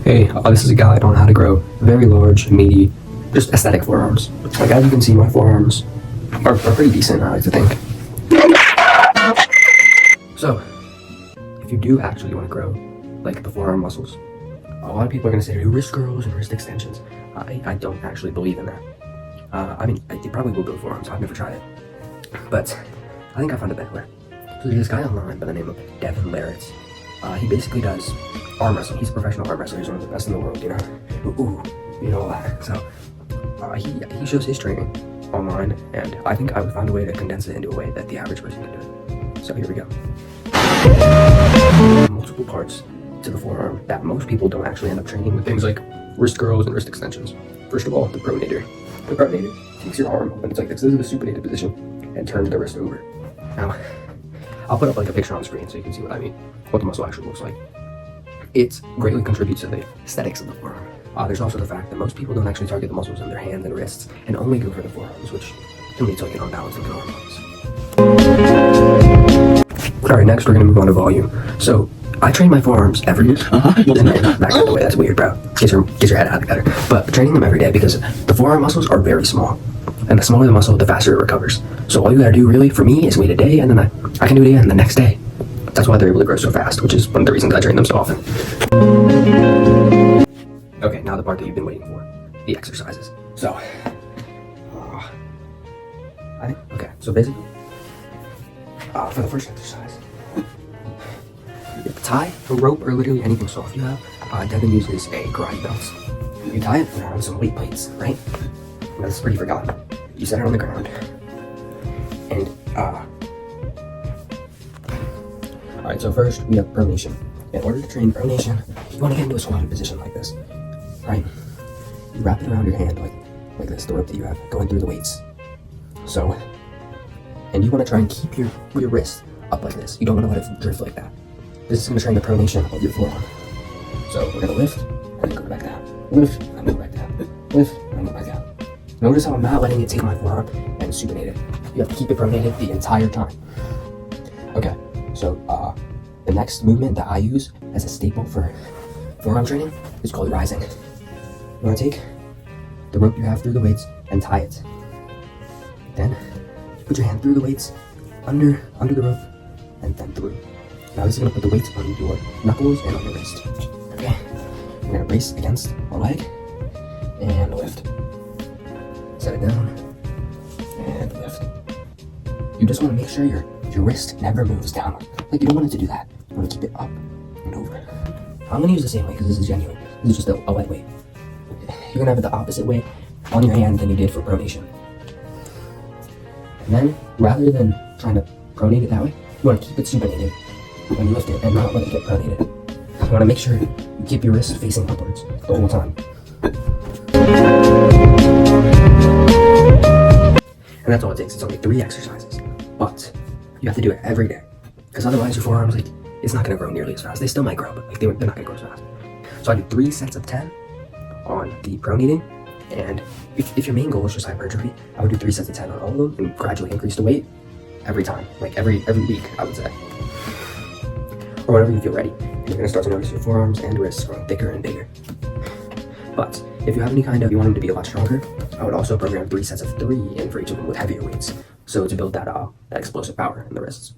Hey, this is a guide on how to grow very large, meaty, just aesthetic forearms. Like, as you can see, my forearms are pretty decent, I like to think. So, if you do actually want to grow, like, the forearm muscles, a lot of people are going to say do wrist curls and wrist extensions. I don't actually believe in that. I mean, it probably will build forearms. I've never tried it. But I think I found a better way. So there's this guy online by the name of Devin Larratt. He basically does arm wrestling. He's a professional arm wrestler. He's one of the best in the world, you know. You know all that. So he shows his training online, and I think I would find a way to condense it into a way that the average person can do it. So here we go. Multiple parts to the forearm that most people don't actually end up training with things like wrist curls and wrist extensions. First of all, the pronator. The pronator takes your arm when it's like this. This is the supinated position, and turns the wrist over. Now, I'll put up like a picture on the screen so you can see what I mean, what the muscle actually looks like. It greatly contributes to the aesthetics of the forearm. There's also the fact that most people don't actually target the muscles in their hands and wrists, and only go for the forearms, which can lead to like an unbalanced looking arm pose. Alright, next we're going to move on to volume. So, I train my forearms every day. Back out the way, that's weird, bro. Get your head out of the gutter. But training them every day because the forearm muscles are very small. And the smaller the muscle, the faster it recovers. So all you gotta do really, for me, is wait a day, and then I can do it again the next day. That's why they're able to grow so fast, which is one of the reasons I train them so often. Okay, now the part that you've been waiting for. The exercises. So, okay, so basically, for the first exercise, you have to tie a rope or literally anything soft you have. Devin uses a karate belt. You tie it around some weight plates, right? That's pretty forgotten. You set it on the ground, and alright, so first we have pronation. In order to train pronation, you want to get into a squatted position like this, right? You wrap it around your hand like this, the rope that you have going through the weights. So, and you want to try and keep your wrist up like this. You don't want to let it drift like that. This is going to train the pronation of your forearm. So we're going to lift, and go back down. Lift, and go back down. Lift, and go back down. Notice how I'm not letting it take my forearm and supinate it. You have to keep it pronated the entire time. Okay, so the next movement that I use as a staple for forearm training is called rising. You want to take the rope you have through the weights and tie it. Then put your hand through the weights, under the rope, and then through. Now this is going to put the weights on your knuckles and on your wrist. Okay, we're going to brace against our leg and lift. Set it down and lift. You just want to make sure your wrist never moves down. Like, you don't want it to do that. You want to keep it up and over. I'm going to use the same way because this is genuine. This is just a light weight. You're going to have it the opposite way on your hand than you did for pronation. And then, rather than trying to pronate it that way, you want to keep it supinated when you lift it and not let it get pronated. You want to make sure you keep your wrist facing upwards the whole time. And that's all it takes. It's only 3 exercises, but you have to do it every day, because otherwise your forearms, like, it's not going to grow nearly as fast. They still might grow, but like they're not going to grow as fast. So I do 3 sets of 10 on the pronating, and if your main goal is just hypertrophy, I would do 3 sets of 10 on all of them and gradually increase the weight every time, like every week, I would say, or whenever you feel ready. And you're going to start to notice your forearms and wrists growing thicker and bigger. But if you have any kind of, you want them to be a lot stronger, I would also program 3 sets of 3 in for each of them with heavier weights, so to build that explosive power in the wrists.